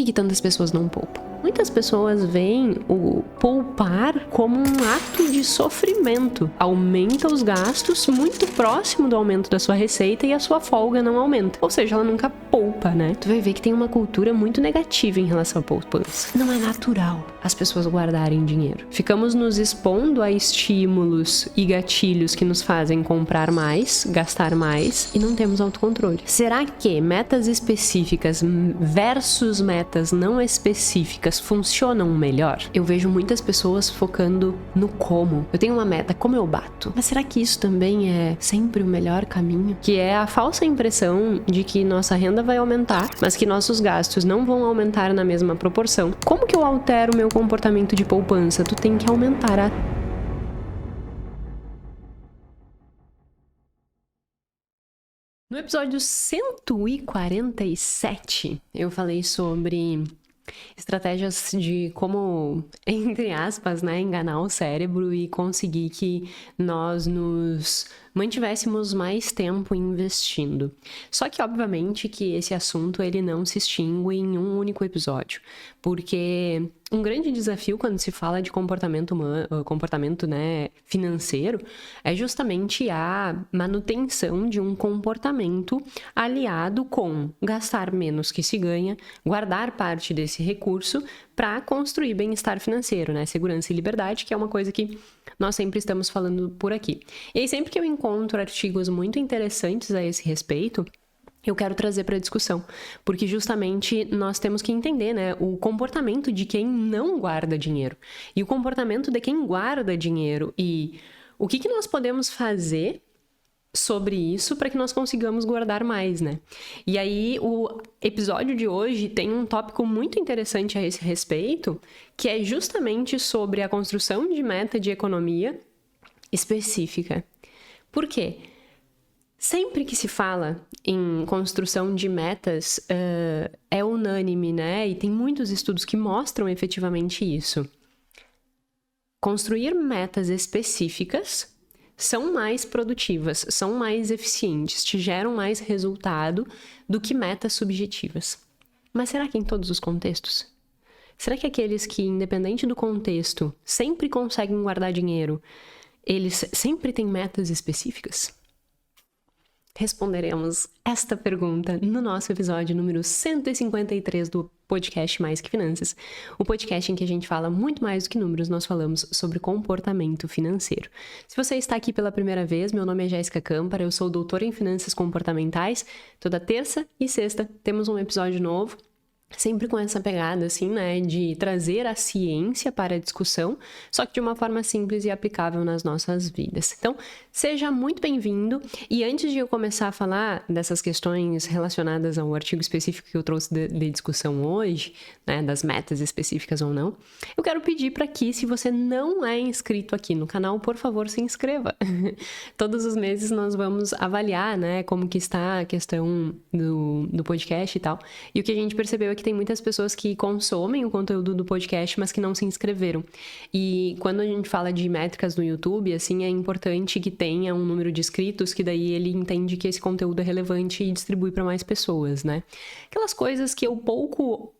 que tantas pessoas não poupam? Muitas pessoas veem o poupar como um ato de sofrimento. Aumenta os gastos muito próximo do aumento da sua receita e a sua folga não aumenta. Ou seja, ela nunca poupa, né? Tu vai ver que tem uma cultura muito negativa em relação à poupança. Não é natural as pessoas guardarem dinheiro. Ficamos nos expondo a estímulos e gatilhos que nos fazem comprar mais, gastar mais e não temos autocontrole. Será que metas específicas versus metas não específicas funcionam melhor? Eu vejo muitas pessoas focando no como. Eu tenho uma meta, como eu bato? Mas será que isso também é sempre o melhor caminho? Que é a falsa impressão de que nossa renda vai aumentar, mas que nossos gastos não vão aumentar na mesma proporção. Como que eu altero o meu comportamento de poupança? Tu tem que aumentar a... No episódio 147, eu falei sobre estratégias de como, entre aspas, né, enganar o cérebro e conseguir que nós nos mantivéssemos mais tempo investindo. Só que, obviamente, que esse assunto ele não se extingue em um único episódio, porque um grande desafio quando se fala de comportamento né, financeiro é justamente a manutenção de um comportamento aliado com gastar menos que se ganha, guardar parte desse recurso para construir bem-estar financeiro, né? Segurança e liberdade, que é uma coisa que nós sempre estamos falando por aqui. E aí, sempre que eu encontro artigos muito interessantes a esse respeito, eu quero trazer para a discussão, porque justamente nós temos que entender, né, o comportamento de quem não guarda dinheiro e o comportamento de quem guarda dinheiro e o que nós podemos fazer sobre isso para que nós consigamos guardar mais, né? E aí o episódio de hoje tem um tópico muito interessante a esse respeito, que é justamente sobre a construção de meta de economia específica. Por quê? Sempre que se fala em construção de metas, é unânime, né? E tem muitos estudos que mostram efetivamente isso. Construir metas específicas são mais produtivas, são mais eficientes, te geram mais resultado do que metas subjetivas. Mas será que em todos os contextos? Será que aqueles que, independente do contexto, sempre conseguem guardar dinheiro, eles sempre têm metas específicas? Responderemos esta pergunta no nosso episódio número 153 do podcast Mais que Finanças, o podcast em que a gente fala muito mais do que números, nós falamos sobre comportamento financeiro. Se você está aqui pela primeira vez, meu nome é Jéssica Câmpara, eu sou doutora em Finanças Comportamentais. Toda terça e sexta temos um episódio novo, sempre com essa pegada, assim, né, de trazer a ciência para a discussão, só que de uma forma simples e aplicável nas nossas vidas. Então, seja muito bem-vindo. E antes de eu começar a falar dessas questões relacionadas ao artigo específico que eu trouxe de discussão hoje, né, das metas específicas ou não, eu quero pedir para que, se você não é inscrito aqui no canal, por favor, se inscreva. Todos os meses nós vamos avaliar, né, como que está a questão do podcast e tal. E o que a gente percebeu é que tem muitas pessoas que consomem o conteúdo do podcast, mas que não se inscreveram. E quando a gente fala de métricas no YouTube, assim, é importante que tenha um número de inscritos, que daí ele entende que esse conteúdo é relevante e distribui para mais pessoas, né? Aquelas coisas que eu pouco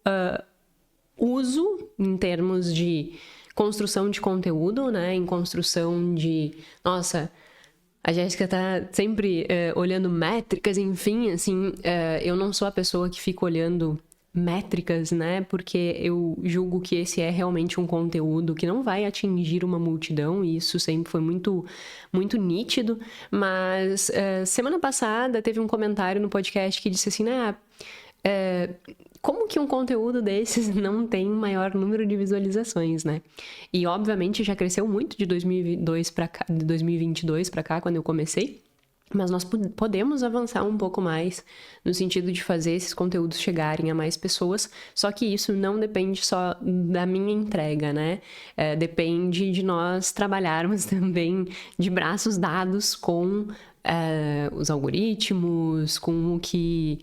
uso em termos de construção de conteúdo, né? Em construção de... Nossa... A Jéssica tá sempre olhando métricas, enfim, assim, eu não sou a pessoa que fica olhando métricas, né, porque eu julgo que esse é realmente um conteúdo que não vai atingir uma multidão, e isso sempre foi muito, muito nítido, mas semana passada teve um comentário no podcast que disse assim, né, como que um conteúdo desses não tem maior número de visualizações, né? E obviamente já cresceu muito de 2022 para cá, quando eu comecei, mas nós podemos avançar um pouco mais no sentido de fazer esses conteúdos chegarem a mais pessoas, só que isso não depende só da minha entrega, né? Depende de nós trabalharmos também de braços dados com os algoritmos, com o que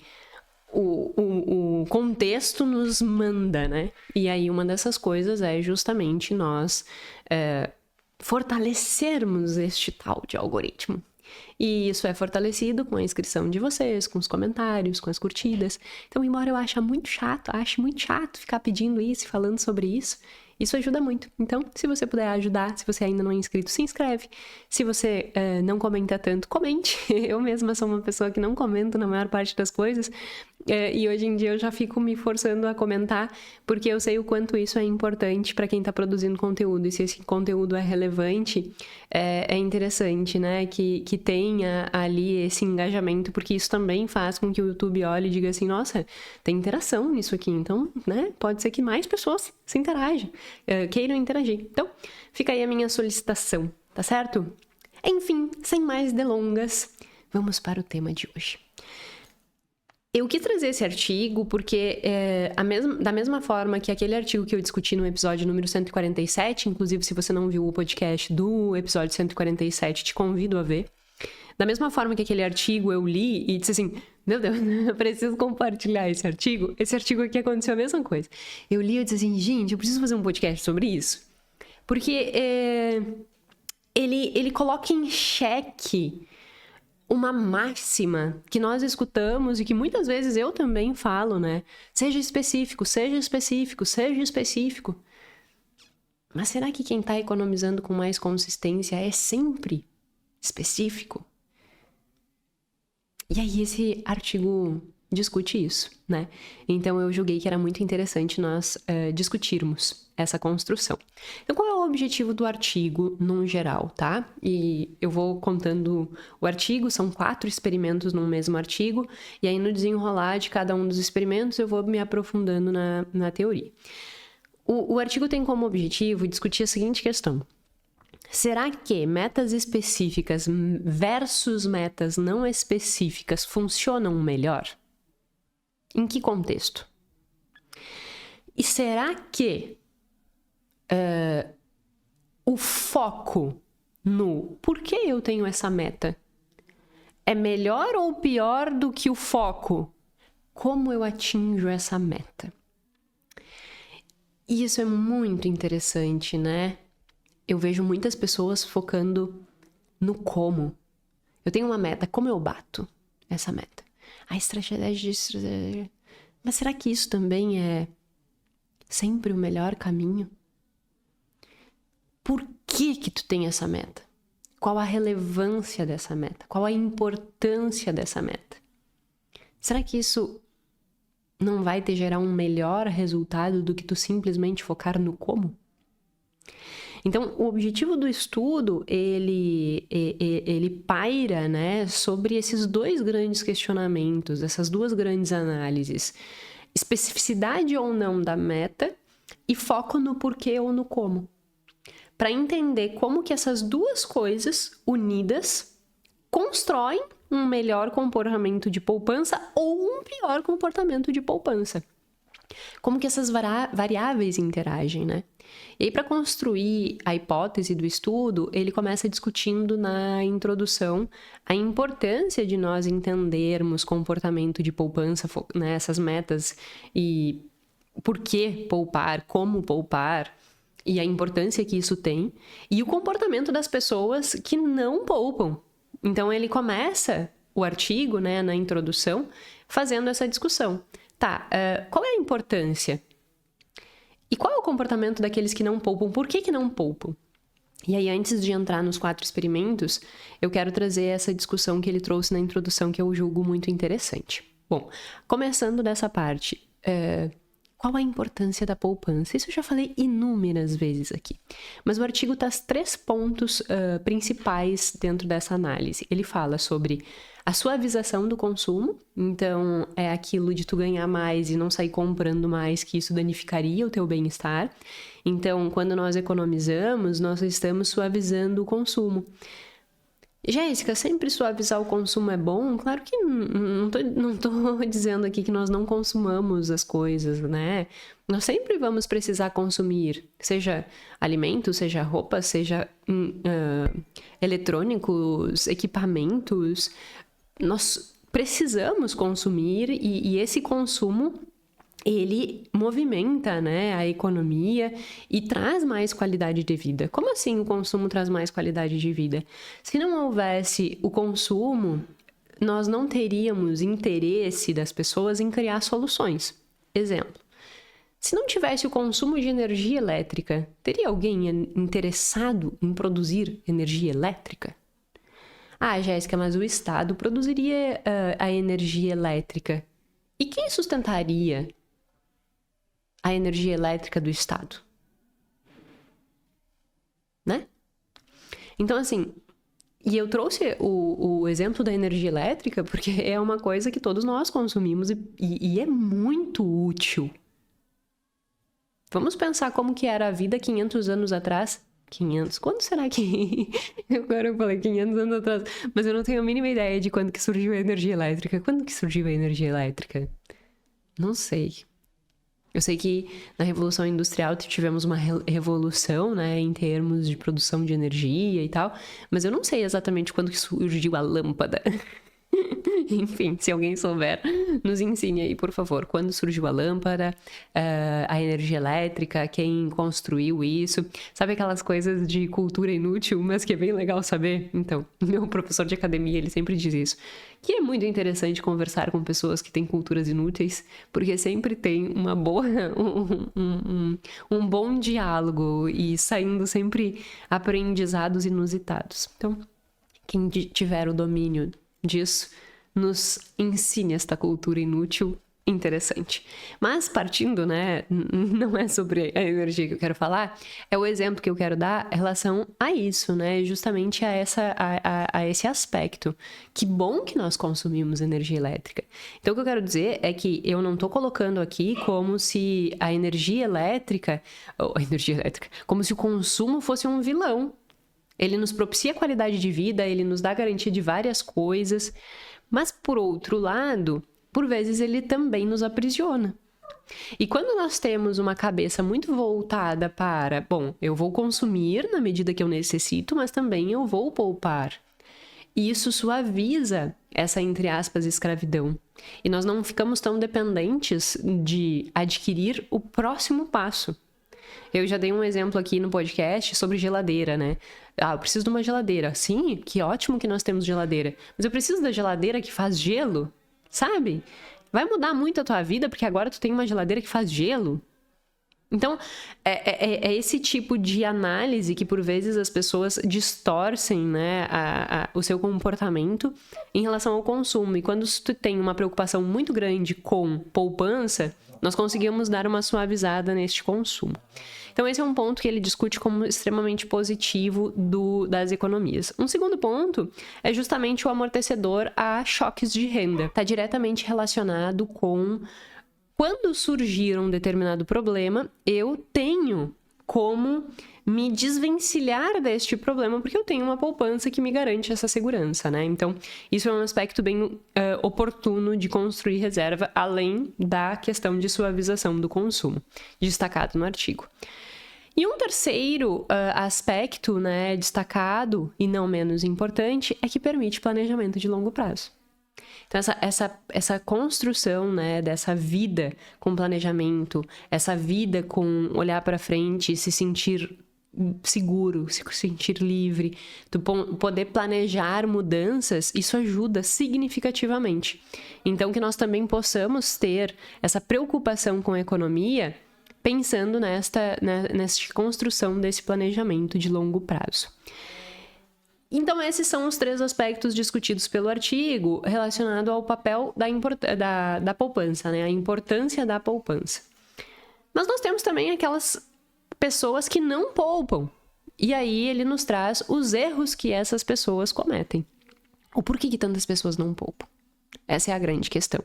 o contexto nos manda, né? E aí uma dessas coisas é justamente nós fortalecermos este tal de algoritmo. E isso é fortalecido com a inscrição de vocês, com os comentários, com as curtidas. Então, embora eu ache muito chato ficar pedindo isso e falando sobre isso, isso ajuda muito. Então, se você puder ajudar, se você ainda não é inscrito, se inscreve. Se você não comenta tanto, comente. Eu mesma sou uma pessoa que não comento na maior parte das coisas. E hoje em dia eu já fico me forçando a comentar, porque eu sei o quanto isso é importante para quem está produzindo conteúdo. E se esse conteúdo é relevante, é interessante, né? Que tenha ali esse engajamento, porque isso também faz com que o YouTube olhe e diga assim, nossa, tem interação nisso aqui. Então, né? Pode ser que mais pessoas se interajam, queiram interagir. Então, fica aí a minha solicitação, tá certo? Enfim, sem mais delongas, vamos para o tema de hoje. Eu quis trazer esse artigo porque, da mesma forma que aquele artigo que eu discuti no episódio número 147, inclusive se você não viu o podcast do episódio 147, te convido a ver. Da mesma forma que aquele artigo eu li e disse assim, meu Deus, eu preciso compartilhar esse artigo. Esse artigo aqui aconteceu a mesma coisa. Eu li e disse assim, gente, eu preciso fazer um podcast sobre isso. Porque ele coloca em xeque uma máxima que nós escutamos e que muitas vezes eu também falo, né? Seja específico, seja específico, seja específico. Mas será que quem está economizando com mais consistência é sempre específico? E aí esse artigo discute isso, né? Então eu julguei que era muito interessante nós discutirmos essa construção. Então qual é o objetivo do artigo num geral, tá? E eu vou contando o artigo, são 4 experimentos no mesmo artigo, e aí no desenrolar de cada um dos experimentos eu vou me aprofundando na teoria. O artigo tem como objetivo discutir a seguinte questão. Será que metas específicas versus metas não específicas funcionam melhor? Em que contexto? E será que o foco no porquê eu tenho essa meta é melhor ou pior do que o foco como eu atinjo essa meta? E isso é muito interessante, né? Eu vejo muitas pessoas focando no como. Eu tenho uma meta, como eu bato essa meta? A estratégia... Mas será que isso também é sempre o melhor caminho? Por que tu tem essa meta? Qual a relevância dessa meta? Qual a importância dessa meta? Será que isso não vai te gerar um melhor resultado do que tu simplesmente focar no como? Então, o objetivo do estudo, ele paira, né, sobre esses 2 grandes questionamentos, essas 2 grandes análises. Especificidade ou não da meta e foco no porquê ou no como. Para entender como que essas 2 coisas unidas constroem um melhor comportamento de poupança ou um pior comportamento de poupança. Como que essas variáveis interagem, né? E aí, para construir a hipótese do estudo, ele começa discutindo na introdução a importância de nós entendermos comportamento de poupança, né, essas metas e por que poupar, como poupar e a importância que isso tem, e o comportamento das pessoas que não poupam. Então, ele começa o artigo, né, na introdução, fazendo essa discussão. Tá, qual é a importância? E qual é o comportamento daqueles que não poupam? Por que não poupam? E aí, antes de entrar nos 4 experimentos, eu quero trazer essa discussão que ele trouxe na introdução, que eu julgo muito interessante. Bom, começando dessa parte, qual a importância da poupança? Isso eu já falei inúmeras vezes aqui. Mas o artigo traz 3 pontos principais dentro dessa análise. Ele fala sobre a suavização do consumo, então é aquilo de tu ganhar mais e não sair comprando mais, que isso danificaria o teu bem-estar. Então, quando nós economizamos, nós estamos suavizando o consumo. Jéssica, sempre suavizar o consumo é bom? Claro que não tô dizendo aqui que nós não consumamos as coisas, né? Nós sempre vamos precisar consumir, seja alimentos, seja roupa, seja eletrônicos, equipamentos. Nós precisamos consumir e esse consumo ele movimenta, né, a economia e traz mais qualidade de vida. Como assim o consumo traz mais qualidade de vida? Se não houvesse o consumo, nós não teríamos interesse das pessoas em criar soluções. Exemplo, se não tivesse o consumo de energia elétrica, teria alguém interessado em produzir energia elétrica? Ah, Jéssica, mas o Estado produziria a energia elétrica. E quem sustentaria a energia elétrica do Estado? Né? Então, assim, e eu trouxe o exemplo da energia elétrica porque é uma coisa que todos nós consumimos e é muito útil. Vamos pensar como que era a vida 500 anos atrás. 500? Quando será que... Agora eu falei 500 anos atrás, mas eu não tenho a mínima ideia de quando que surgiu a energia elétrica. Quando que surgiu a energia elétrica? Não sei. Eu sei que na Revolução Industrial tivemos uma revolução, né, em termos de produção de energia e tal, mas eu não sei exatamente quando que surgiu a lâmpada. Enfim, se alguém souber, nos ensine aí, por favor, quando surgiu a lâmpada, a energia elétrica, quem construiu isso. Sabe aquelas coisas de cultura inútil, mas que é bem legal saber? Então, meu professor de academia, ele sempre diz isso. Que é muito interessante conversar com pessoas que têm culturas inúteis, porque sempre tem uma boa, um bom diálogo e saindo sempre aprendizados inusitados. Então, quem tiver o domínio disso, nos ensine esta cultura inútil interessante. Mas partindo, né, não é sobre a energia que eu quero falar, é o exemplo que eu quero dar em relação a isso, né, justamente a esse aspecto. Que bom que nós consumimos energia elétrica. Então, o que eu quero dizer é que eu não tô colocando aqui como se a energia elétrica, como se o consumo fosse um vilão. Ele nos propicia qualidade de vida, ele nos dá garantia de várias coisas, mas, por outro lado, por vezes ele também nos aprisiona. E quando nós temos uma cabeça muito voltada para, bom, eu vou consumir na medida que eu necessito, mas também eu vou poupar. E isso suaviza essa, entre aspas, escravidão. E nós não ficamos tão dependentes de adquirir o próximo passo. Eu já dei um exemplo aqui no podcast sobre geladeira, né? Ah, eu preciso de uma geladeira. Sim, que ótimo que nós temos geladeira. Mas eu preciso da geladeira que faz gelo, sabe? Vai mudar muito a tua vida porque agora tu tem uma geladeira que faz gelo. Então, é esse tipo de análise que, por vezes, as pessoas distorcem, né, o seu comportamento em relação ao consumo. E quando tu tem uma preocupação muito grande com poupança, nós conseguimos dar uma suavizada neste consumo. Então, esse é um ponto que ele discute como extremamente positivo das economias. Um segundo ponto é justamente o amortecedor a choques de renda. Está diretamente relacionado com quando surgir um determinado problema, eu tenho como me desvencilhar deste problema, porque eu tenho uma poupança que me garante essa segurança, né? Então, isso é um aspecto bem oportuno de construir reserva, além da questão de suavização do consumo, destacado no artigo. E um terceiro aspecto, né, destacado e não menos importante, é que permite planejamento de longo prazo. Então, essa construção, né, dessa vida com planejamento, essa vida com olhar para frente, se sentir seguro, se sentir livre, tu poder planejar mudanças, isso ajuda significativamente. Então, que nós também possamos ter essa preocupação com a economia, pensando nesta construção desse planejamento de longo prazo. Então, esses são os 3 aspectos discutidos pelo artigo relacionado ao papel da poupança, né? A importância da poupança. Mas nós temos também aquelas pessoas que não poupam. E aí ele nos traz os erros que essas pessoas cometem. O porquê que tantas pessoas não poupam? Essa é a grande questão.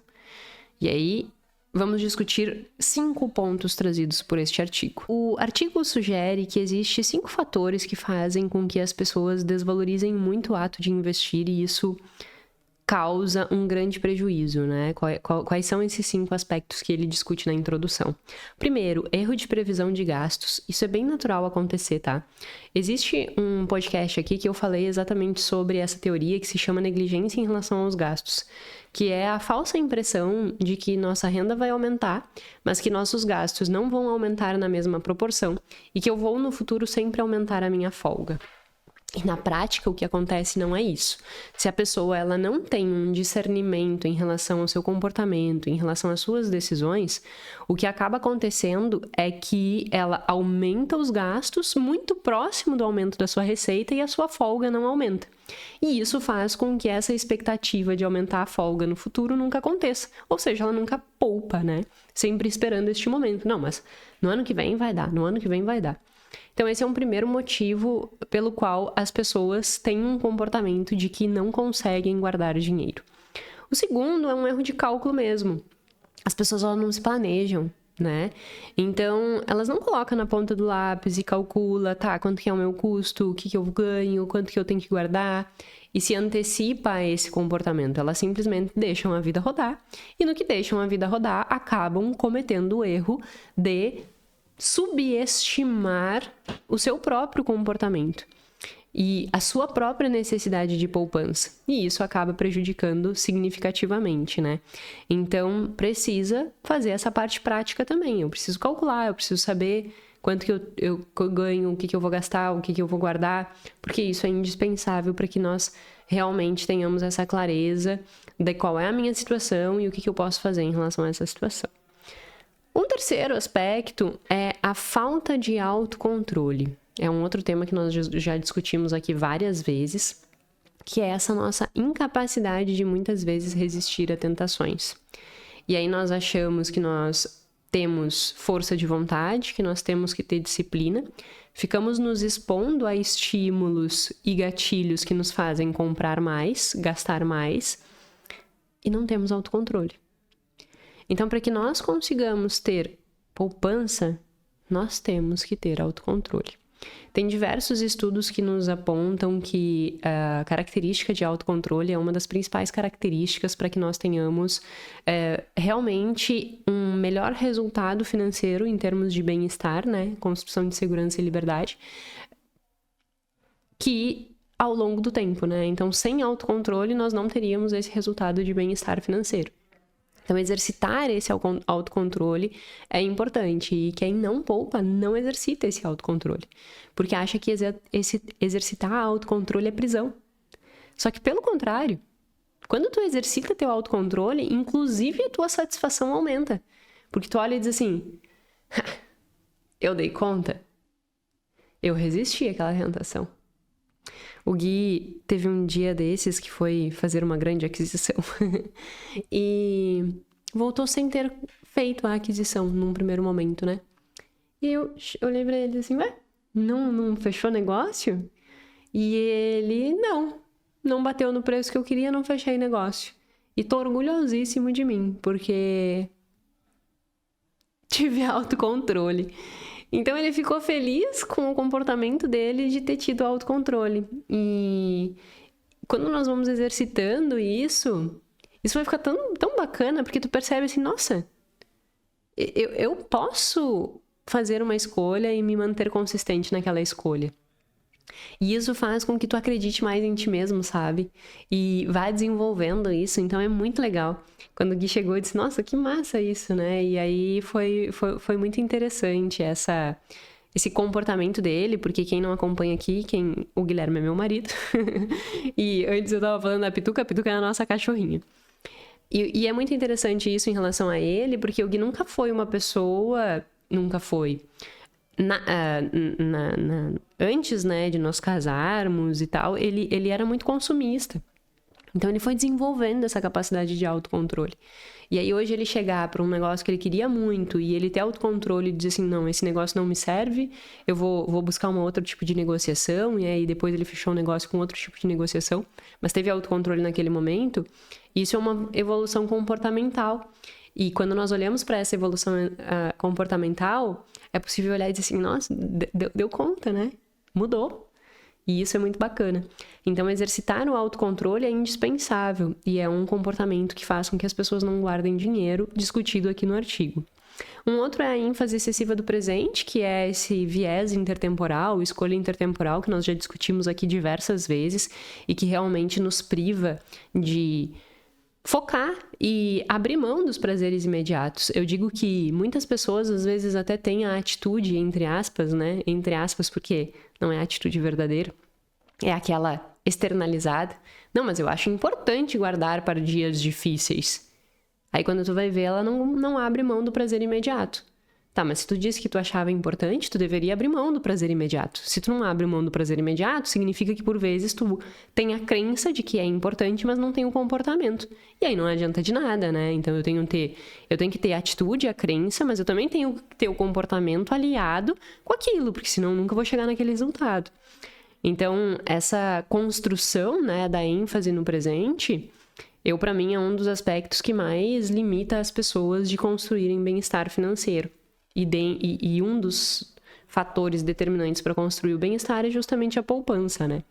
E aí vamos discutir 5 pontos trazidos por este artigo. O artigo sugere que existem 5 fatores que fazem com que as pessoas desvalorizem muito o ato de investir e isso causa um grande prejuízo, né? Quais são esses 5 aspectos que ele discute na introdução? Primeiro, erro de previsão de gastos. Isso é bem natural acontecer, tá? Existe um podcast aqui que eu falei exatamente sobre essa teoria que se chama negligência em relação aos gastos, que é a falsa impressão de que nossa renda vai aumentar, mas que nossos gastos não vão aumentar na mesma proporção e que eu vou no futuro sempre aumentar a minha folga. E na prática, o que acontece não é isso. Se a pessoa ela não tem um discernimento em relação ao seu comportamento, em relação às suas decisões, o que acaba acontecendo é que ela aumenta os gastos muito próximo do aumento da sua receita e a sua folga não aumenta. E isso faz com que essa expectativa de aumentar a folga no futuro nunca aconteça. Ou seja, ela nunca poupa, né? Sempre esperando este momento. Não, mas no ano que vem vai dar, no ano que vem vai dar. Então, esse é um primeiro motivo pelo qual as pessoas têm um comportamento de que não conseguem guardar dinheiro. O segundo é um erro de cálculo mesmo. As pessoas elas não se planejam, né? Então, elas não colocam na ponta do lápis e calcula, tá, quanto que é o meu custo, o que que eu ganho, quanto que eu tenho que guardar, e se antecipa a esse comportamento. Elas simplesmente deixam a vida rodar, e no que deixam a vida rodar, acabam cometendo o erro de subestimar o seu próprio comportamento e a sua própria necessidade de poupança. E isso acaba prejudicando significativamente, né? Então, precisa fazer essa parte prática também. Eu preciso calcular, eu preciso saber quanto que eu ganho, o que eu vou gastar, o que eu vou guardar, porque isso é indispensável para que nós realmente tenhamos essa clareza de qual é a minha situação e o que eu posso fazer em relação a essa situação. Um terceiro aspecto é a falta de autocontrole. É um outro tema que nós já discutimos aqui várias vezes, que é essa nossa incapacidade de muitas vezes resistir a tentações. E aí nós achamos que nós temos força de vontade, que nós temos que ter disciplina, ficamos nos expondo a estímulos e gatilhos que nos fazem comprar mais, gastar mais, e não temos autocontrole. Então, para que nós consigamos ter poupança, nós temos que ter autocontrole. Tem diversos estudos que nos apontam que a característica de autocontrole é uma das principais características para que nós tenhamos realmente um melhor resultado financeiro em termos de bem-estar, né? Construção de segurança e liberdade, que ao longo do tempo, né? Então, sem autocontrole, nós não teríamos esse resultado de bem-estar financeiro. Então, exercitar esse autocontrole é importante. E quem não poupa, não exercita esse autocontrole. Porque acha que exercitar autocontrole é prisão. Só que, pelo contrário, quando tu exercita teu autocontrole, inclusive a tua satisfação aumenta. Porque tu olha e diz assim, eu dei conta. Eu resisti àquela tentação. O Gui teve um dia desses que foi fazer uma grande aquisição e voltou sem ter feito a aquisição num primeiro momento, né? E eu olhei pra ele assim, ué, não fechou negócio? E ele, não bateu no preço que eu queria, não fechei negócio. E tô orgulhosíssimo de mim, porque tive autocontrole. Então, ele ficou feliz com o comportamento dele de ter tido autocontrole. E quando nós vamos exercitando isso vai ficar tão bacana, porque tu percebe assim, nossa, eu posso fazer uma escolha e me manter consistente naquela escolha. E isso faz com que tu acredite mais em ti mesmo, sabe? E vá desenvolvendo isso, então é muito legal. Quando o Gui chegou, eu disse, nossa, que massa isso, né? E aí foi muito interessante esse comportamento dele, porque quem não acompanha aqui, o Guilherme é meu marido. E antes eu tava falando da Pituca, a Pituca é a nossa cachorrinha. E é muito interessante isso em relação a ele, porque o Gui nunca foi uma pessoa... Nunca foi... Antes, né, de nós casarmos e tal, ele era muito consumista. Então, ele foi desenvolvendo essa capacidade de autocontrole. E aí, hoje, ele chegar para um negócio que ele queria muito e ele ter autocontrole e dizer assim, não, esse negócio não me serve, eu vou buscar um outro tipo de negociação. E aí, depois ele fechou um negócio com outro tipo de negociação, mas teve autocontrole naquele momento. Isso é uma evolução comportamental. E quando nós olhamos para essa evolução comportamental, é possível olhar e dizer assim, nossa, deu conta, né? Mudou. E isso é muito bacana. Então, exercitar o autocontrole é indispensável e é um comportamento que faz com que as pessoas não guardem dinheiro, discutido aqui no artigo. Um outro é a ênfase excessiva do presente, que é esse viés intertemporal, escolha intertemporal, que nós já discutimos aqui diversas vezes e que realmente nos priva de focar e abrir mão dos prazeres imediatos. Eu digo que muitas pessoas às vezes até têm a atitude, entre aspas, né? Entre aspas, porque não é a atitude verdadeira, é aquela externalizada. Não, mas eu acho importante guardar para dias difíceis. Aí quando tu vai ver, ela não abre mão do prazer imediato. Tá, mas se tu disse que tu achava importante, tu deveria abrir mão do prazer imediato. Se tu não abre mão do prazer imediato, significa que por vezes tu tem a crença de que é importante, mas não tem o comportamento. E aí não adianta de nada, né? Então eu tenho que ter a atitude, a crença, mas eu também tenho que ter o comportamento aliado com aquilo, porque senão eu nunca vou chegar naquele resultado. Então, essa construção, né, da ênfase no presente, para mim, é um dos aspectos que mais limita as pessoas de construírem bem-estar financeiro. E um dos fatores determinantes para construir o bem-estar é justamente a poupança, né?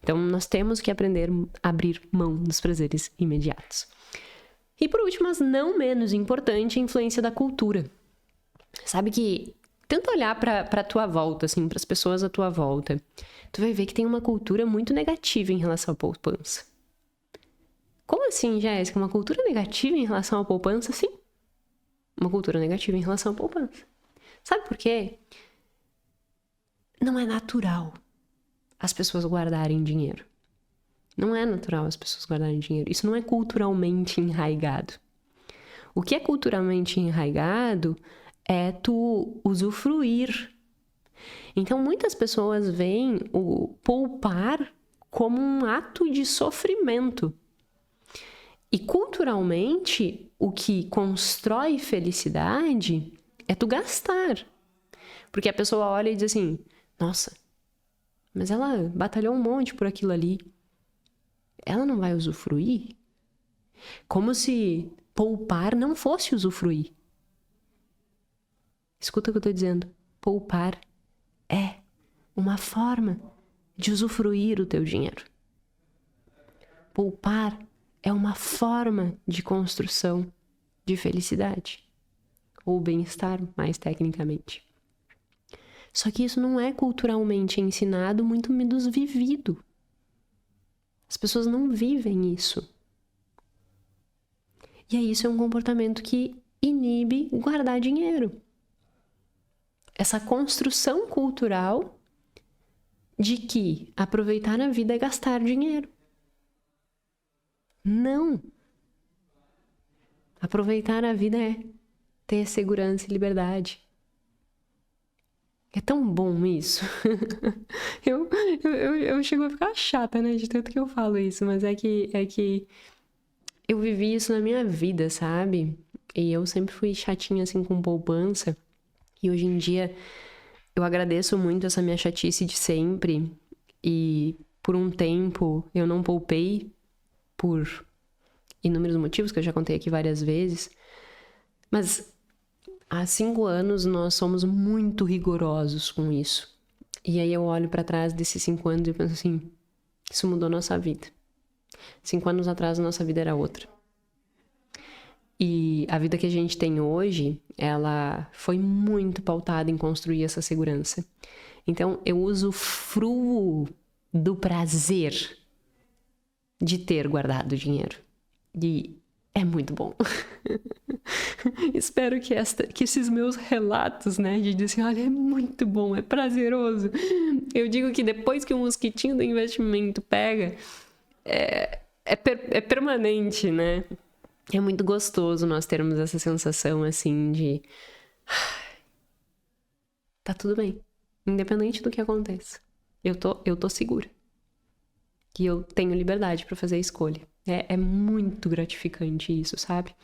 Então, nós temos que aprender a abrir mão dos prazeres imediatos. E por último, mas não menos importante, a influência da cultura. Sabe que, tenta olhar para a tua volta, assim, para as pessoas à tua volta, tu vai ver que tem uma cultura muito negativa em relação à poupança. Como assim, Jéssica? Uma cultura negativa em relação à poupança? Sim. Uma cultura negativa em relação à poupança. Sabe por quê? Não é natural as pessoas guardarem dinheiro. Não é natural as pessoas guardarem dinheiro. Isso não é culturalmente enraigado. O que é culturalmente enraigado é tu usufruir. Então, muitas pessoas veem o poupar como um ato de sofrimento. E culturalmente, o que constrói felicidade é tu gastar. Porque a pessoa olha e diz assim, nossa, mas ela batalhou um monte por aquilo ali. Ela não vai usufruir? Como se poupar não fosse usufruir. Escuta o que eu estou dizendo. Poupar é uma forma de usufruir o teu dinheiro. Poupar é uma forma de construção de felicidade, ou bem-estar, mais tecnicamente. Só que isso não é culturalmente ensinado, muito menos vivido. As pessoas não vivem isso. E aí isso é um comportamento que inibe guardar dinheiro. Essa construção cultural de que aproveitar a vida é gastar dinheiro. Não. Aproveitar a vida é ter segurança e liberdade. É tão bom isso. eu chego a ficar chata, né? De tanto que eu falo isso. Mas é que eu vivi isso na minha vida, sabe? E eu sempre fui chatinha, assim, com poupança. E hoje em dia, eu agradeço muito essa minha chatice de sempre. E por um tempo, eu não poupei por inúmeros motivos, que eu já contei aqui várias vezes. Mas há 5 anos, nós somos muito rigorosos com isso. E aí eu olho para trás desses 5 anos e penso assim, isso mudou nossa vida. 5 anos atrás, a nossa vida era outra. E a vida que a gente tem hoje, ela foi muito pautada em construir essa segurança. Então, eu usufruo do prazer de ter guardado dinheiro. E é muito bom. Espero que esses meus relatos, né, de dizer assim, olha, é muito bom, é prazeroso. Eu digo que depois que o mosquitinho do investimento pega, é permanente, né? É muito gostoso nós termos essa sensação, assim, de... Tá tudo bem. Independente do que aconteça. Eu tô segura. Que eu tenho liberdade para fazer a escolha. É muito gratificante isso, sabe?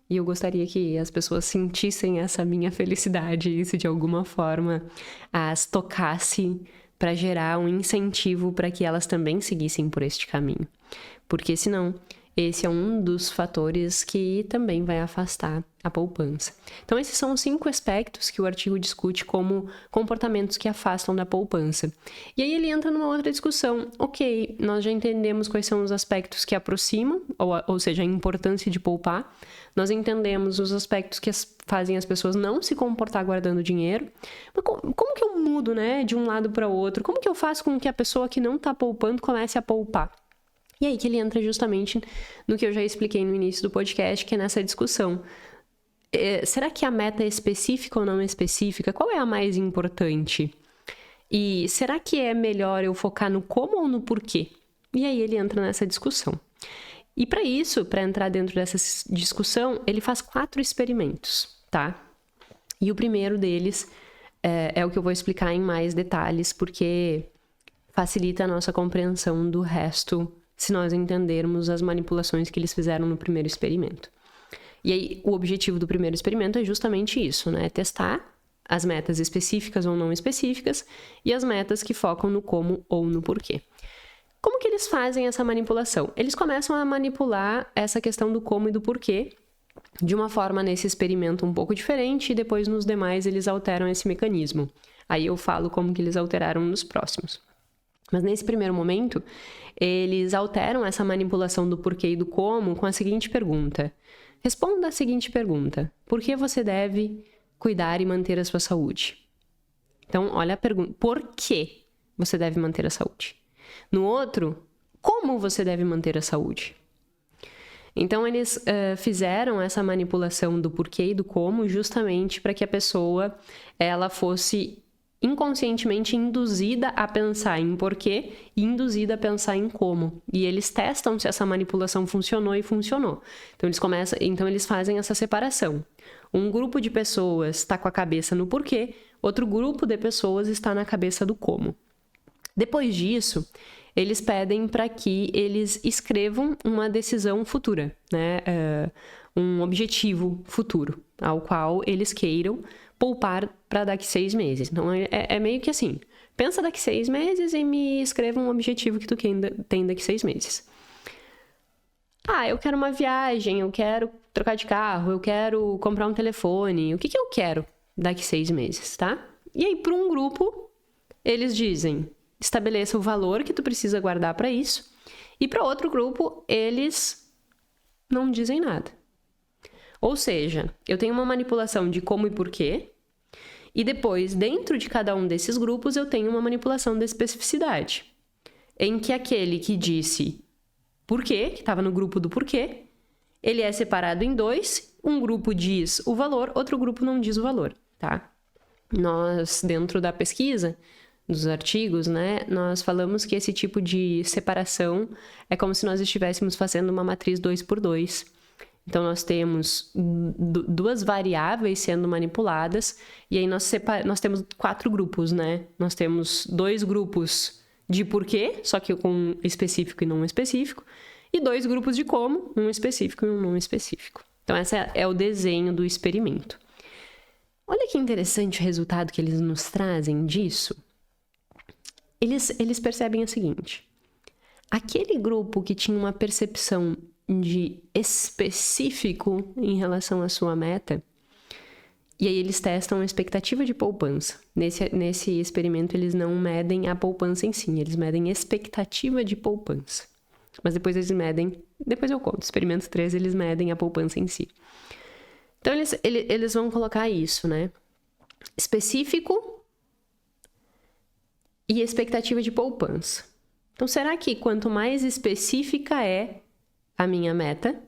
E eu gostaria que as pessoas sentissem essa minha felicidade, isso de alguma forma as tocasse para gerar um incentivo para que elas também seguissem por este caminho. Porque senão, esse é um dos fatores que também vai afastar a poupança. Então, esses são os 5 aspectos que o artigo discute como comportamentos que afastam da poupança. E aí ele entra numa outra discussão. Ok, nós já entendemos quais são os aspectos que aproximam, ou seja, a importância de poupar. Nós entendemos os aspectos que fazem as pessoas não se comportar guardando dinheiro. Mas como que eu mudo, né, de um lado para o outro? Como que eu faço com que a pessoa que não está poupando comece a poupar? E aí que ele entra justamente no que eu já expliquei no início do podcast, que é nessa discussão. Será que a meta é específica ou não é específica? Qual é a mais importante? E será que é melhor eu focar no como ou no porquê? E aí ele entra nessa discussão. E para isso, para entrar dentro dessa discussão, ele faz 4 experimentos, tá? E o primeiro deles é o que eu vou explicar em mais detalhes, porque facilita a nossa compreensão do resto se nós entendermos as manipulações que eles fizeram no primeiro experimento. E aí, o objetivo do primeiro experimento é justamente isso, né? Testar as metas específicas ou não específicas e as metas que focam no como ou no porquê. Como que eles fazem essa manipulação? Eles começam a manipular essa questão do como e do porquê de uma forma nesse experimento um pouco diferente e depois nos demais eles alteram esse mecanismo. Aí eu falo como que eles alteraram nos próximos. Mas nesse primeiro momento, eles alteram essa manipulação do porquê e do como com a seguinte pergunta. Responda a seguinte pergunta. Por que você deve cuidar e manter a sua saúde? Então, olha a pergunta. Por que você deve manter a saúde? No outro, como você deve manter a saúde? Então, eles fizeram essa manipulação do porquê e do como justamente para que a pessoa ela fosse inconscientemente induzida a pensar em porquê e induzida a pensar em como. E eles testam se essa manipulação funcionou e funcionou. Então eles fazem essa separação. Um grupo de pessoas está com a cabeça no porquê, outro grupo de pessoas está na cabeça do como. Depois disso, eles pedem para que eles escrevam uma decisão futura, né? Um objetivo futuro, ao qual eles queiram poupar para daqui 6 meses. Então, é meio que assim, pensa daqui 6 meses e me escreva um objetivo que tu tem daqui 6 meses. Eu quero uma viagem, eu quero trocar de carro, eu quero comprar um telefone. O que eu quero daqui 6 meses, tá? E aí, para um grupo, eles dizem, estabeleça o valor que tu precisa guardar para isso. E para outro grupo, eles não dizem nada. Ou seja, eu tenho uma manipulação de como e porquê, e depois, dentro de cada um desses grupos, eu tenho uma manipulação de especificidade, em que aquele que disse porquê, que estava no grupo do porquê, ele é separado em 2, um grupo diz o valor, outro grupo não diz o valor, tá? Nós, dentro da pesquisa, dos artigos, né, nós falamos que esse tipo de separação é como se nós estivéssemos fazendo uma matriz 2x2. Então, nós temos 2 variáveis sendo manipuladas, e aí nós temos 4 grupos, né? Nós temos 2 grupos de porquê, só que com específico e não específico, e 2 grupos de como, um específico e um não específico. Então, esse é o desenho do experimento. Olha que interessante o resultado que eles nos trazem disso. Eles percebem o seguinte. Aquele grupo que tinha uma percepção de específico em relação à sua meta, e aí eles testam a expectativa de poupança. Nesse experimento, eles não medem a poupança em si, eles medem expectativa de poupança. Mas depois depois eu conto, experimento 3, eles medem a poupança em si. Então, eles vão colocar isso, né? Específico e expectativa de poupança. Então, será que quanto mais específica é a minha meta,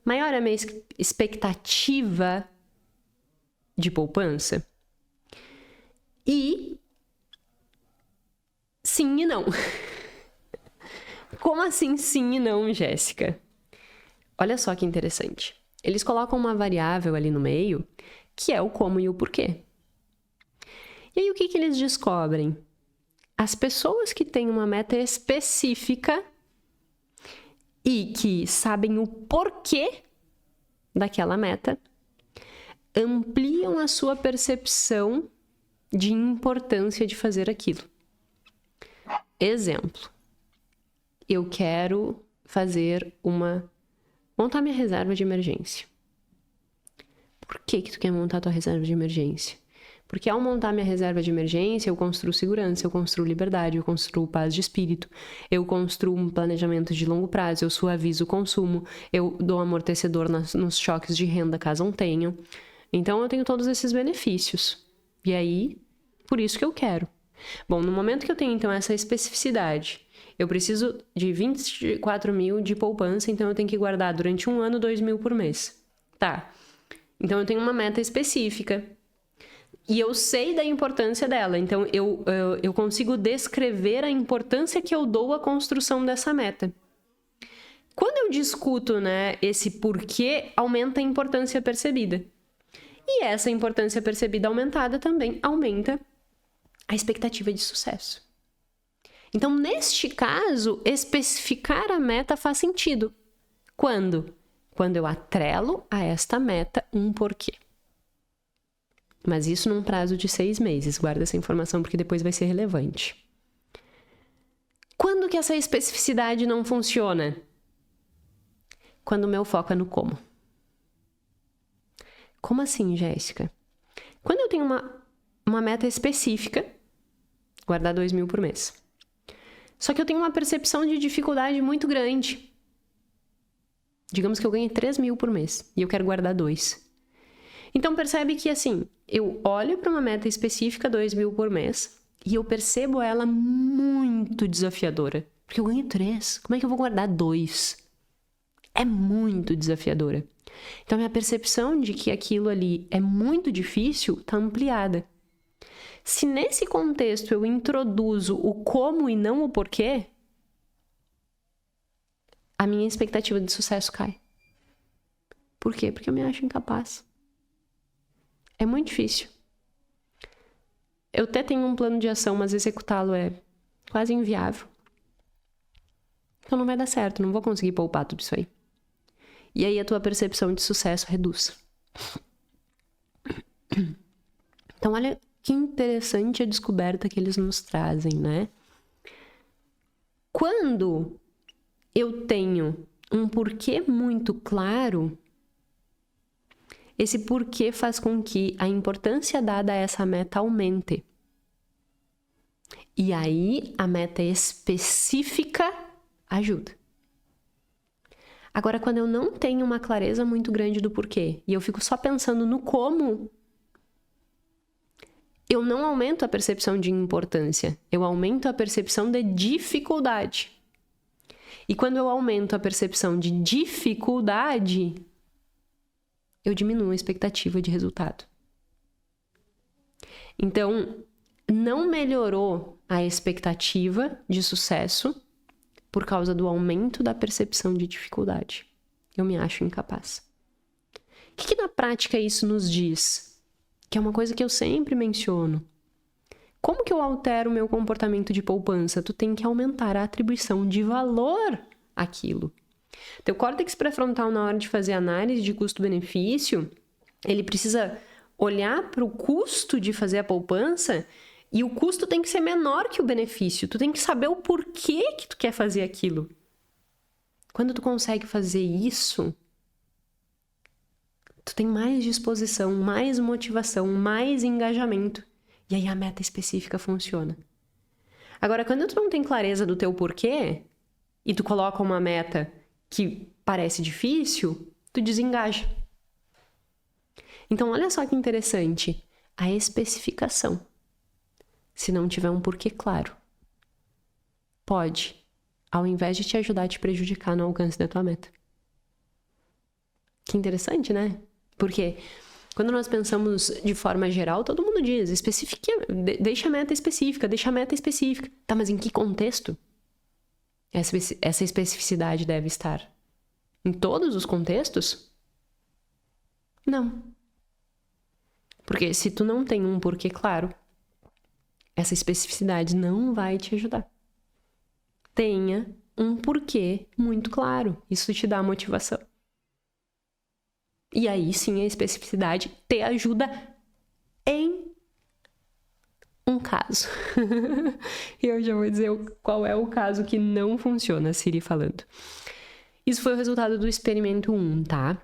maior é a minha expectativa de poupança? E sim e não. Como assim sim e não, Jéssica? Olha só que interessante. Eles colocam uma variável ali no meio, que é o como e o porquê. E aí o que eles descobrem? As pessoas que têm uma meta específica e que sabem o porquê daquela meta, ampliam a sua percepção de importância de fazer aquilo. Exemplo. Eu quero montar minha reserva de emergência. Por que tu quer montar tua reserva de emergência? Porque ao montar minha reserva de emergência, eu construo segurança, eu construo liberdade, eu construo paz de espírito, eu construo um planejamento de longo prazo, eu suavizo o consumo, eu dou amortecedor nos choques de renda caso não tenham. Então, eu tenho todos esses benefícios. E aí, por isso que eu quero. Bom, no momento que eu tenho, então, essa especificidade, eu preciso de 24 mil de poupança, então eu tenho que guardar durante um ano 2 mil por mês. Tá. Então eu tenho uma meta específica. E eu sei da importância dela. Então eu consigo descrever a importância que eu dou à construção dessa meta. Quando eu discuto, né, esse porquê, aumenta a importância percebida. E essa importância percebida aumentada também aumenta a expectativa de sucesso. Então, neste caso, especificar a meta faz sentido. Quando? Quando eu atrelo a esta meta um porquê. Mas isso num prazo de 6 meses. Guarda essa informação porque depois vai ser relevante. Quando que essa especificidade não funciona? Quando o meu foco é no como. Como assim, Jéssica? Quando eu tenho uma meta específica, guardar 2 mil por mês. Só que eu tenho uma percepção de dificuldade muito grande. Digamos que eu ganhe 3 mil por mês e eu quero guardar 2. Então percebe que assim, eu olho para uma meta específica, 2 mil por mês, e eu percebo ela muito desafiadora. Porque eu ganho 3, como é que eu vou guardar 2? É muito desafiadora. Então, minha percepção de que aquilo ali é muito difícil está ampliada. Se nesse contexto eu introduzo o como e não o porquê, a minha expectativa de sucesso cai. Por quê? Porque eu me acho incapaz. É muito difícil. Eu até tenho um plano de ação, mas executá-lo é quase inviável. Então não vai dar certo, não vou conseguir poupar tudo isso aí. E aí a tua percepção de sucesso reduz. Então olha que interessante a descoberta que eles nos trazem, né? Quando eu tenho um porquê muito claro, esse porquê faz com que a importância dada a essa meta aumente. E aí a meta específica ajuda. Agora, quando eu não tenho uma clareza muito grande do porquê e eu fico só pensando no como, eu não aumento a percepção de importância, eu aumento a percepção de dificuldade. E quando eu aumento a percepção de dificuldade, eu diminuo a expectativa de resultado. Então, não melhorou a expectativa de sucesso por causa do aumento da percepção de dificuldade. Eu me acho incapaz. O que na prática isso nos diz? Que é uma coisa que eu sempre menciono. Como que eu altero o meu comportamento de poupança? Tu tem que aumentar a atribuição de valor àquilo. Teu córtex pré-frontal, na hora de fazer análise de custo-benefício, ele precisa olhar para o custo de fazer a poupança e o custo tem que ser menor que o benefício. Tu tem que saber o porquê que tu quer fazer aquilo. Quando tu consegue fazer isso, tu tem mais disposição, mais motivação, mais engajamento. E aí a meta específica funciona. Agora, quando tu não tem clareza do teu porquê e tu coloca uma meta que parece difícil, tu desengaja. Então, olha só que interessante. A especificação, se não tiver um porquê claro, pode, ao invés de te ajudar, te prejudicar no alcance da tua meta. Que interessante, né? Porque quando nós pensamos de forma geral, todo mundo diz, deixa a meta específica, deixa a meta específica. Tá, mas em que contexto essa especificidade deve estar? Em todos os contextos? Não. Porque se tu não tem um porquê claro, essa especificidade não vai te ajudar. Tenha um porquê muito claro. Isso te dá motivação. E aí sim a especificidade te ajuda em um caso. E eu já vou dizer qual é o caso que não funciona, Siri falando. Isso foi o resultado do experimento 1, tá?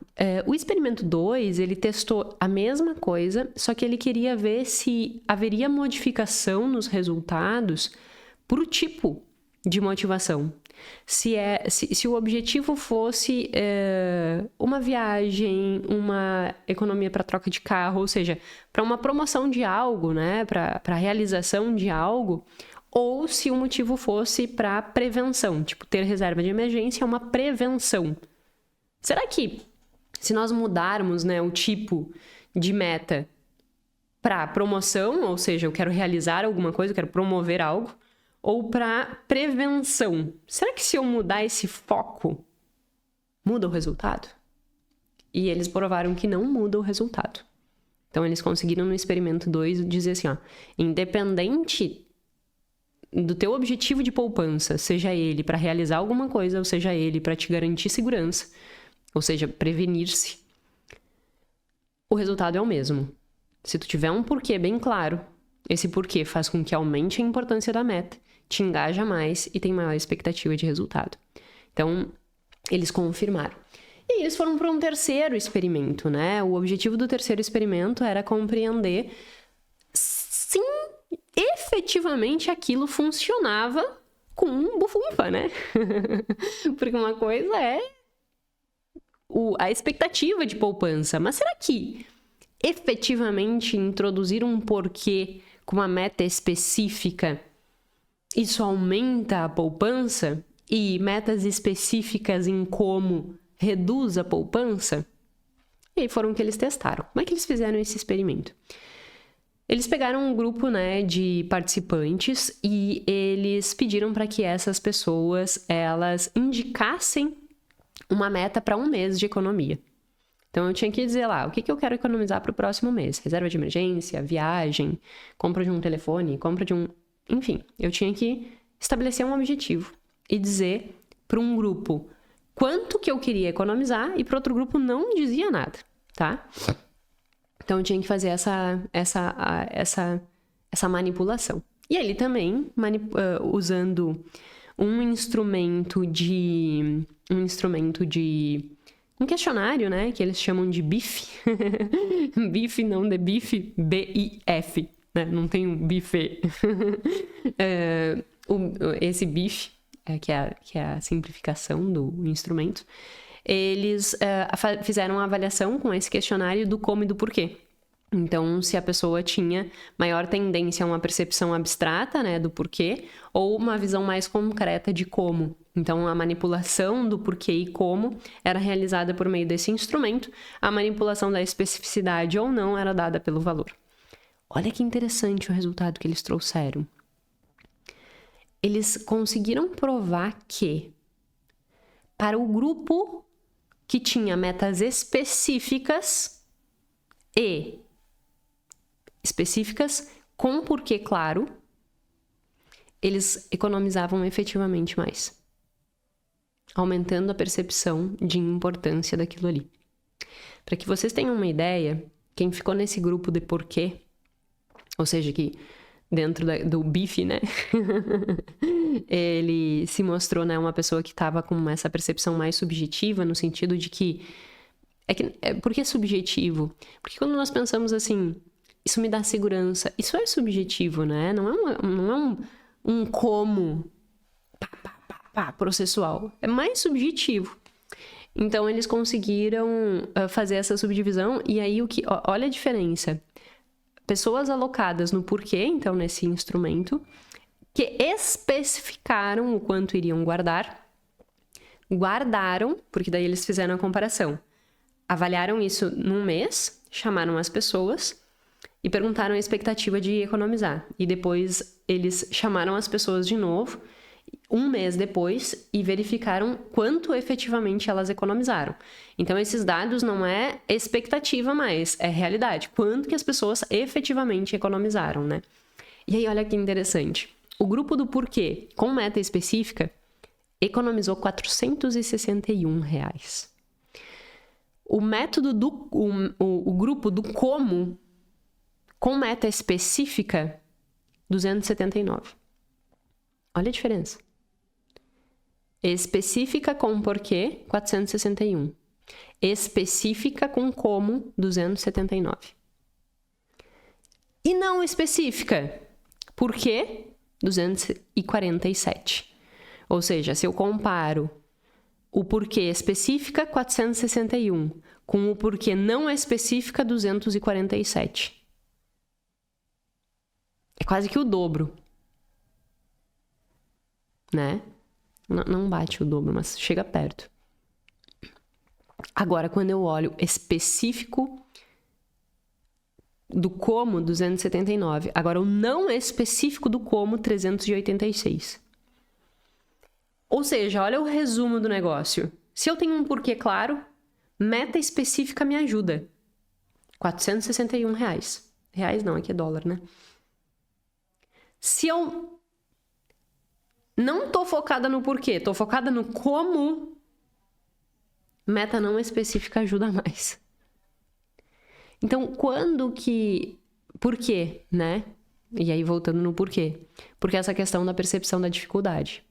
O experimento 2, ele testou a mesma coisa, só que ele queria ver se haveria modificação nos resultados por tipo de motivação. Se o objetivo fosse uma viagem, uma economia para troca de carro, ou seja, para uma promoção de algo, né? Para a realização de algo, ou se o motivo fosse para prevenção, tipo, ter reserva de emergência é uma prevenção. Será que se nós mudarmos, né, o tipo de meta para promoção, ou seja, eu quero realizar alguma coisa, eu quero promover algo, ou para prevenção, será que se eu mudar esse foco, muda o resultado? E eles provaram que não muda o resultado. Então, eles conseguiram no experimento 2 dizer assim, ó, independente do teu objetivo de poupança, seja ele para realizar alguma coisa, ou seja ele para te garantir segurança, ou seja, prevenir-se, o resultado é o mesmo. Se tu tiver um porquê bem claro, esse porquê faz com que aumente a importância da meta, te engaja mais e tem maior expectativa de resultado. Então, eles confirmaram. E eles foram para um terceiro experimento, né? O objetivo do terceiro experimento era compreender se efetivamente aquilo funcionava com um bufunfa, né? Porque uma coisa é a expectativa de poupança, mas será que efetivamente introduzir um porquê com uma meta específica, isso aumenta a poupança? E metas específicas em como reduz a poupança? E aí foram que eles testaram. Como é que eles fizeram esse experimento? Eles pegaram um grupo, né, de participantes e eles pediram para que essas pessoas, elas indicassem uma meta para um mês de economia. Então, eu tinha que dizer lá, o que eu quero economizar para o próximo mês? Reserva de emergência, viagem, compra de um telefone, compra de um... Enfim, eu tinha que estabelecer um objetivo e dizer para um grupo quanto que eu queria economizar e para outro grupo não dizia nada, tá? Então, eu tinha que fazer essa manipulação. E ele também, usando um questionário, né, que eles chamam de BIF. BIF, não de BIF, B-I-F, né, não tem um bife. Esse BIF, que é a simplificação do instrumento, eles fizeram uma avaliação com esse questionário do como e do porquê. Então, se a pessoa tinha maior tendência a uma percepção abstrata, né, do porquê, ou uma visão mais concreta de como. Então, a manipulação do porquê e como era realizada por meio desse instrumento, a manipulação da especificidade ou não era dada pelo valor. Olha que interessante o resultado que eles trouxeram. Eles conseguiram provar que, para o grupo que tinha metas específicas com porquê claro, eles economizavam efetivamente mais, aumentando a percepção de importância daquilo ali. Para que vocês tenham uma ideia, quem ficou nesse grupo de porquê, ou seja, que dentro do BIF, né, ele se mostrou, né, uma pessoa que estava com essa percepção mais subjetiva, no sentido de que... Por que subjetivo? Porque quando nós pensamos assim, isso me dá segurança, isso é subjetivo, né? Não é um como processual, é mais subjetivo. Então, eles conseguiram fazer essa subdivisão, e aí olha a diferença. Pessoas alocadas no porquê, então, nesse instrumento, que especificaram o quanto iriam guardaram, porque daí eles fizeram a comparação. Avaliaram isso num mês, chamaram as pessoas e perguntaram a expectativa de economizar. E depois eles chamaram as pessoas de novo, um mês depois, e verificaram quanto efetivamente elas economizaram. Então, esses dados não é expectativa mais, é realidade. Quanto que as pessoas efetivamente economizaram, né? E aí, olha que interessante. O grupo do porquê, com meta específica, economizou R$ 461. O método o grupo do como, com meta específica, 279. Olha a diferença. Específica com porquê, 461. Específica com como, 279. E não específica, porquê, 247. Ou seja, se eu comparo o porquê específica, 461, com o porquê não específica, 247. É quase que o dobro. né? Não bate o dobro, mas chega perto. Agora, quando eu olho específico do como, 279. Agora, o não específico do como, 386. Ou seja, olha o resumo do negócio. Se eu tenho um porquê claro, meta específica me ajuda. R$461. Reais não, aqui é dólar, né? Se eu não tô focada no porquê, tô focada no como, meta não específica ajuda mais. Então, quando que... Por quê, né? E aí, voltando no porquê. Porque essa questão da percepção da dificuldade.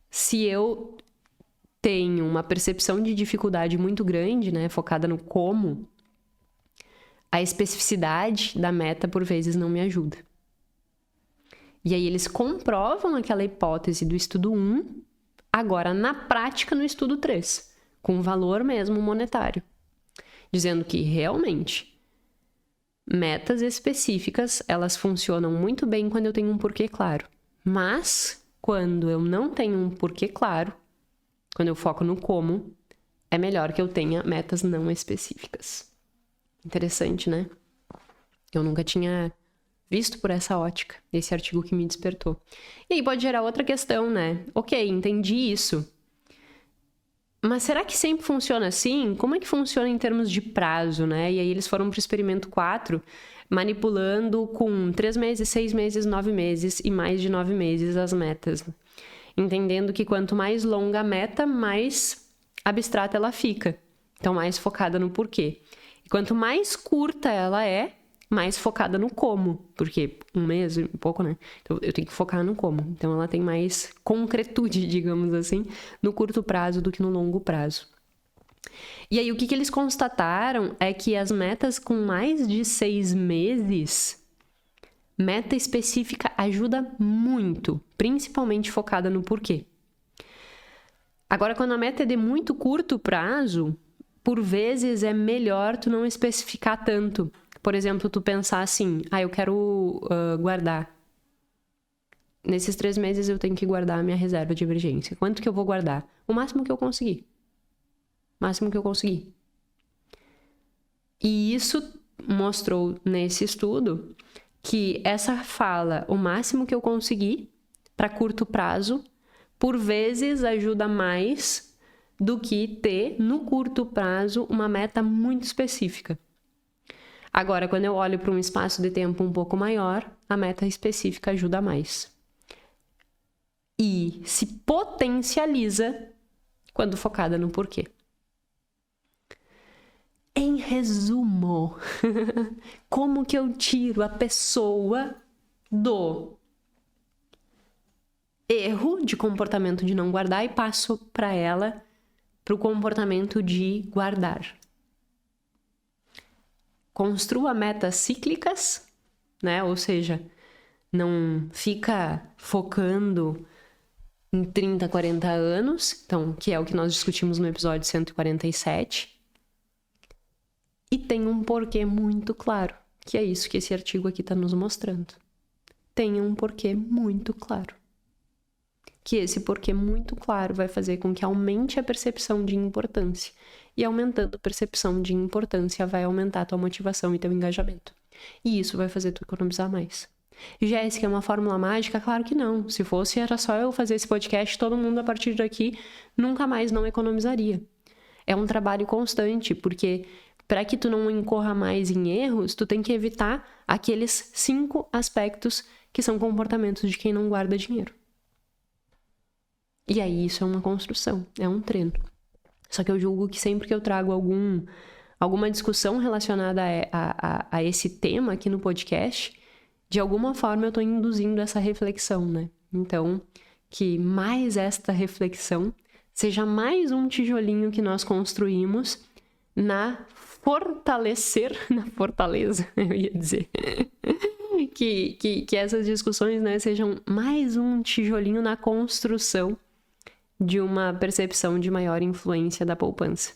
Se eu tenho uma percepção de dificuldade muito grande, né? Focada no como, a especificidade da meta, por vezes, não me ajuda. E aí, eles comprovam aquela hipótese do estudo 1, agora na prática no estudo 3, com valor mesmo monetário. Dizendo que, realmente, metas específicas, elas funcionam muito bem quando eu tenho um porquê claro. Mas, quando eu não tenho um porquê claro, quando eu foco no como, é melhor que eu tenha metas não específicas. Interessante, né? Eu nunca tinha visto por essa ótica, esse artigo que me despertou. E aí pode gerar outra questão, né? Ok, entendi isso. Mas será que sempre funciona assim? Como é que funciona em termos de prazo, né? E aí eles foram para o experimento 4, manipulando com 3 meses, 6 meses, 9 meses e mais de 9 meses as metas. Entendendo que quanto mais longa a meta, mais abstrata ela fica. Então, mais focada no porquê. E quanto mais curta ela é, mais focada no como. Porque 1 mês, um pouco, né? Então, eu tenho que focar no como. Então, ela tem mais concretude, digamos assim, no curto prazo do que no longo prazo. E aí, o que eles constataram é que as metas com mais de 6 meses, meta específica ajuda muito, principalmente focada no porquê. Agora, quando a meta é de muito curto prazo, por vezes é melhor tu não especificar tanto. Por exemplo, tu pensar assim, eu quero guardar. Nesses 3 meses eu tenho que guardar a minha reserva de emergência. Quanto que eu vou guardar? O máximo que eu conseguir. Máximo que eu conseguir. E isso mostrou nesse estudo que essa fala, o máximo que eu conseguir, para curto prazo, por vezes ajuda mais do que ter, no curto prazo, uma meta muito específica. Agora, quando eu olho para um espaço de tempo um pouco maior, a meta específica ajuda mais. E se potencializa quando focada no porquê. Em resumo, como que eu tiro a pessoa do erro de comportamento de não guardar e passo para ela para o comportamento de guardar? Construa metas cíclicas, né? Ou seja, não fica focando em 30, 40 anos, então, que é o que nós discutimos no episódio 147. E tem um porquê muito claro, que é isso que esse artigo aqui está nos mostrando. Tem um porquê muito claro. Que esse porquê muito claro vai fazer com que aumente a percepção de importância. E aumentando a percepção de importância vai aumentar a tua motivação e teu engajamento. E isso vai fazer tu economizar mais. Jéssica, é uma fórmula mágica? Claro que não. Se fosse, era só eu fazer esse podcast, todo mundo a partir daqui nunca mais não economizaria. É um trabalho constante, porque para que tu não incorra mais em erros, tu tem que evitar aqueles 5 aspectos que são comportamentos de quem não guarda dinheiro. E aí isso é uma construção, é um treino. Só que eu julgo que sempre que eu trago alguma discussão relacionada a esse tema aqui no podcast, de alguma forma eu estou induzindo essa reflexão, né? Então, que mais esta reflexão seja mais um tijolinho que nós construímos na fortaleza, eu ia dizer, que essas discussões, né, sejam mais um tijolinho na construção de uma percepção de maior influência da poupança,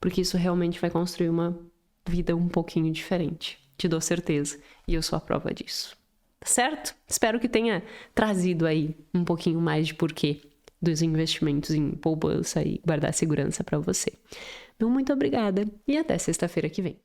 porque isso realmente vai construir uma vida um pouquinho diferente, te dou certeza, e eu sou a prova disso. tá certo? Espero que tenha trazido aí um pouquinho mais de porquê dos investimentos em poupança e guardar segurança para você. Então, muito obrigada e até sexta-feira que vem.